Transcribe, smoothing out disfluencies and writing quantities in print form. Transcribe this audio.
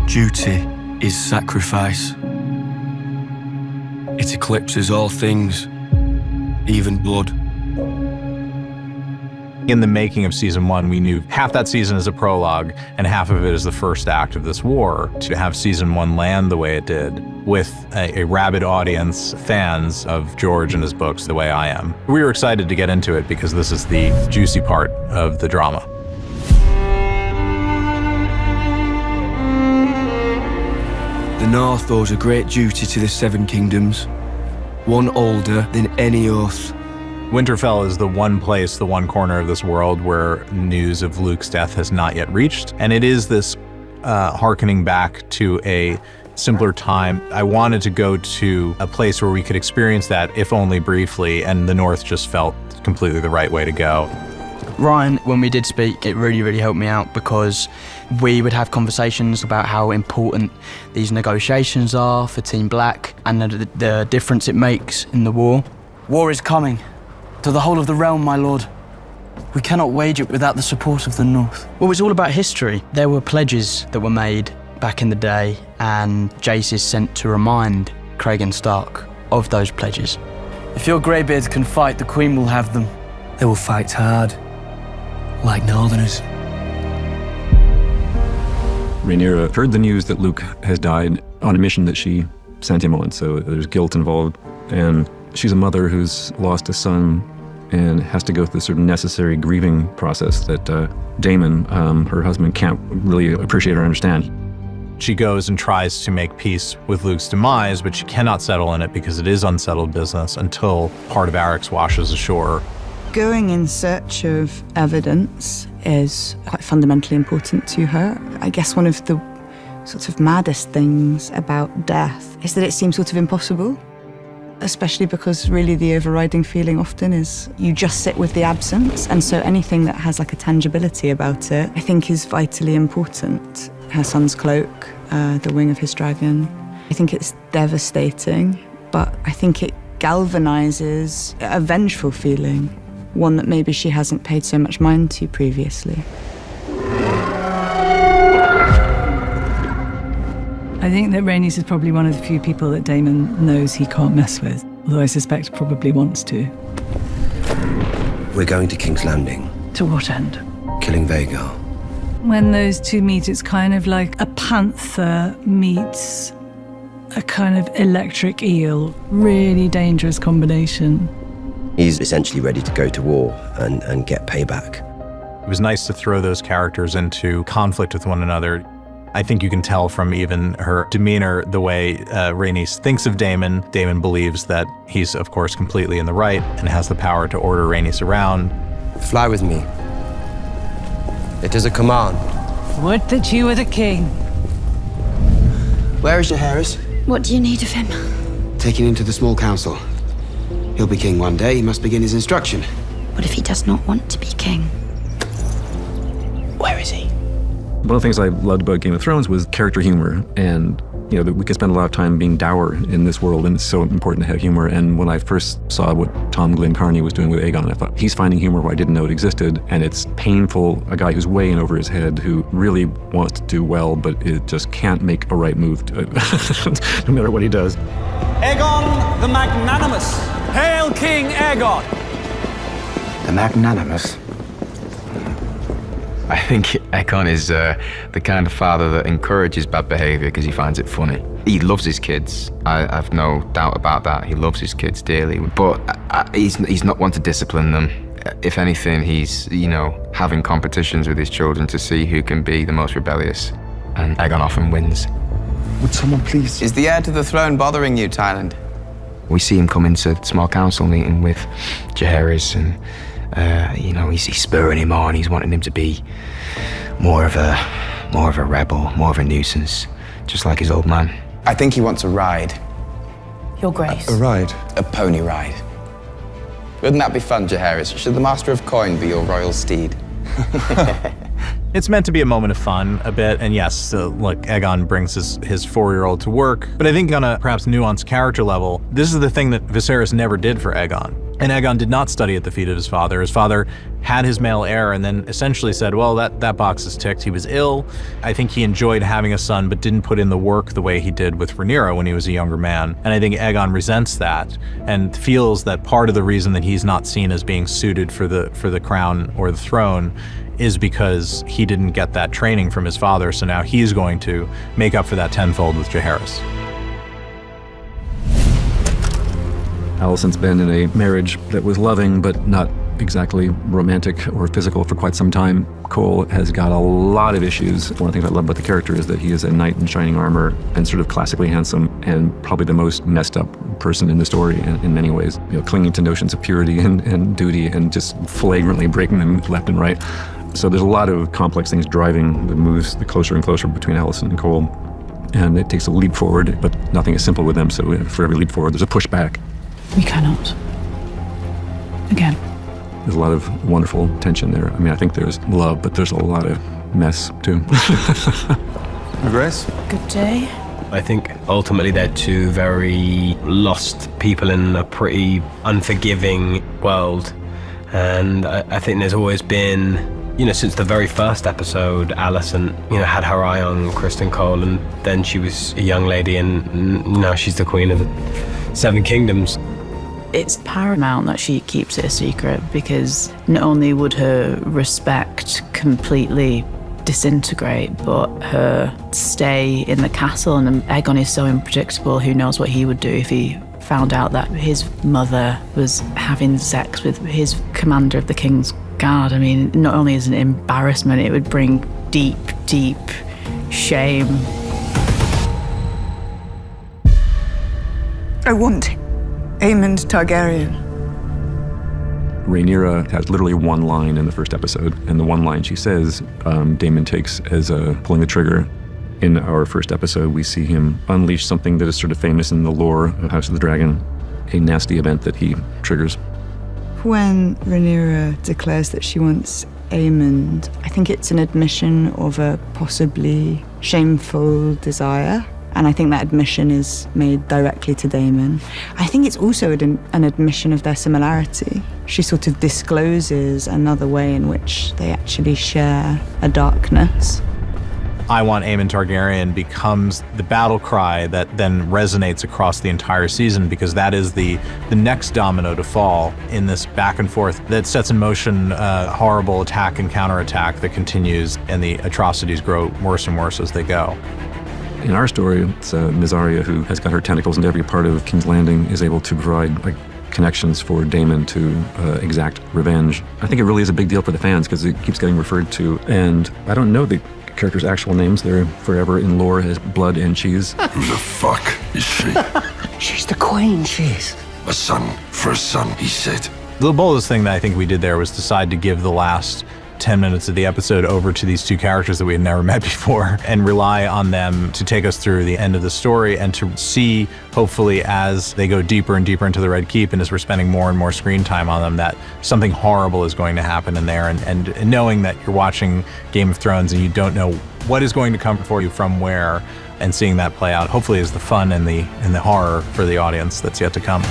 Duty is sacrifice. It eclipses all things, even blood. In the making of season 1, we knew half that season is a prologue and half of it is the first act of this war. To have season 1 land the way it did, with a rabid audience, fans of George and his books the way I am. We were excited to get into it because this is the juicy part of the drama. The North owes a great duty to the Seven Kingdoms, one older than any oath. Winterfell is the one place, the one corner of this world where news of Luke's death has not yet reached. And it is this hearkening back to a simpler time. I wanted to go to a place where we could experience that, if only briefly, and the North just felt completely the right way to go. Ryan, when we did speak, it really helped me out because we would have conversations about how important these negotiations are for Team Black and the difference it makes in the war. War is coming to the whole of the realm, my lord. We cannot wage it without the support of the North. Well, it's all about history. There were pledges that were made back in the day, and Jace is sent to remind Craig Stark of those pledges. If your greybeards can fight, the Queen will have them. They will fight hard, like Northerners. Rhaenyra heard the news that Luke has died on a mission that she sent him on, so there's guilt involved. And she's a mother who's lost a son and has to go through this sort of necessary grieving process that Daemon, her husband, can't really appreciate or understand. She goes and tries to make peace with Luke's demise, but she cannot settle in it because it is unsettled business until part of Arrax washes ashore. Going in search of evidence is quite fundamentally important to her. I guess one of the sort of maddest things about death is that it seems sort of impossible, especially because really the overriding feeling often is you just sit with the absence, and so anything that has like a tangibility about it, I think is vitally important. Her son's cloak, the wing of his dragon. I think it's devastating, but I think it galvanizes a vengeful feeling, one that maybe she hasn't paid so much mind to previously. I think that Rhaenys is probably one of the few people that Daemon knows he can't mess with, although I suspect probably wants to. We're going to King's Landing. To what end? Killing Vhagar. When those two meet, it's kind of like a panther meets a kind of electric eel. Really dangerous combination. He's essentially ready to go to war and get payback. It was nice to throw those characters into conflict with one another. I think you can tell from even her demeanor, the way Rhaenys thinks of Daemon. Daemon believes that he's, of course, completely in the right and has the power to order Rhaenys around. Fly with me. It is a command. Would that you were the king. Where is Jaehaerys? What do you need of him? Taken into the small council. He'll be king one day. He must begin his instruction. What if he does not want to be king? Where is he? One of the things I loved about Game of Thrones was character humor, and you know, we could spend a lot of time being dour in this world, and it's so important to have humor. And when I first saw what Tom Glenn-Carney was doing with Aegon, I thought, he's finding humor where I didn't know it existed, and it's painful. A guy who's way in over his head, who really wants to do well, but it just can't make a right move no matter what he does. Aegon the Magnanimous. Hail King Aegon! The Magnanimous. I think Aegon is the kind of father that encourages bad behavior because he finds it funny. He loves his kids. I've no doubt about that. He loves his kids dearly, but he's not one to discipline them. If anything, he's, you know, having competitions with his children to see who can be the most rebellious, and Aegon often wins. Would someone please? Is the heir to the throne bothering you, Tyland? We see him come into the small council meeting with Jaehaerys, and you know, he's spurring him on. He's wanting him to be more of a rebel, more of a nuisance, just like his old man. I think he wants a ride. Your Grace. A ride? A pony ride. Wouldn't that be fun, Jaehaerys? Should the Master of Coin be your royal steed? It's meant to be a moment of fun, a bit, and yes, look, Aegon brings his 4-year-old to work, but I think on a perhaps nuanced character level, this is the thing that Viserys never did for Aegon. And Aegon did not study at the feet of his father. His father had his male heir and then essentially said, well, that box is ticked. He was ill. I think he enjoyed having a son, but didn't put in the work the way he did with Rhaenyra when he was a younger man. And I think Aegon resents that and feels that part of the reason that he's not seen as being suited for the crown or the throne is because he didn't get that training from his father. So now he's going to make up for that tenfold with Jaehaerys. Alicent's been in a marriage that was loving but not exactly romantic or physical for quite some time. Cole has got a lot of issues. One of the things I love about the character is that he is a knight in shining armor and sort of classically handsome and probably the most messed up person in the story in many ways. You know, clinging to notions of purity and duty and just flagrantly breaking them left and right. So there's a lot of complex things driving the moves the closer and closer between Alicent and Cole. And it takes a leap forward, but nothing is simple with them. So for every leap forward, there's a pushback. We cannot. Again. There's a lot of wonderful tension there. I mean, I think there's love, but there's a lot of mess, too. Grace? Good day. I think ultimately they're two very lost people in a pretty unforgiving world. And I think there's always been, since the very first episode, Alicent, had her eye on Criston Cole, and then she was a young lady, and now she's the queen of the Seven Kingdoms. It's paramount that she keeps it a secret, because not only would her respect completely disintegrate, but her stay in the castle, and Aegon is so unpredictable, who knows what he would do if he found out that his mother was having sex with his commander of the King's Guard. I mean, not only is it an embarrassment, it would bring deep, deep shame. I want Aemond Targaryen. Rhaenyra has literally one line in the first episode, and the one line she says, Daemon takes as pulling the trigger. In our first episode, we see him unleash something that is sort of famous in the lore of House of the Dragon, a nasty event that he triggers. When Rhaenyra declares that she wants Aemond, I think it's an admission of a possibly shameful desire. And I think that admission is made directly to Daemon. I think it's also an admission of their similarity. She sort of discloses another way in which they actually share a darkness. I want Aemond Targaryen becomes the battle cry that then resonates across the entire season, because that is the next domino to fall in this back and forth that sets in motion horrible attack and counterattack that continues, and the atrocities grow worse and worse as they go. In our story, it's Miss Arya, who has got her tentacles into every part of King's Landing, is able to provide connections for Daemon to exact revenge. I think it really is a big deal for the fans because it keeps getting referred to, and I don't know the characters' actual names. They're forever in lore as Blood and Cheese. Who the fuck is she? She's the queen, she is. A son for a son, he said. The boldest thing that I think we did there was decide to give the last 10 minutes of the episode over to these two characters that we had never met before and rely on them to take us through the end of the story, and to see, hopefully, as they go deeper and deeper into the Red Keep and as we're spending more and more screen time on them, that something horrible is going to happen in there, and knowing that you're watching Game of Thrones and you don't know what is going to come for you from where, and seeing that play out hopefully is the fun and the horror for the audience that's yet to come.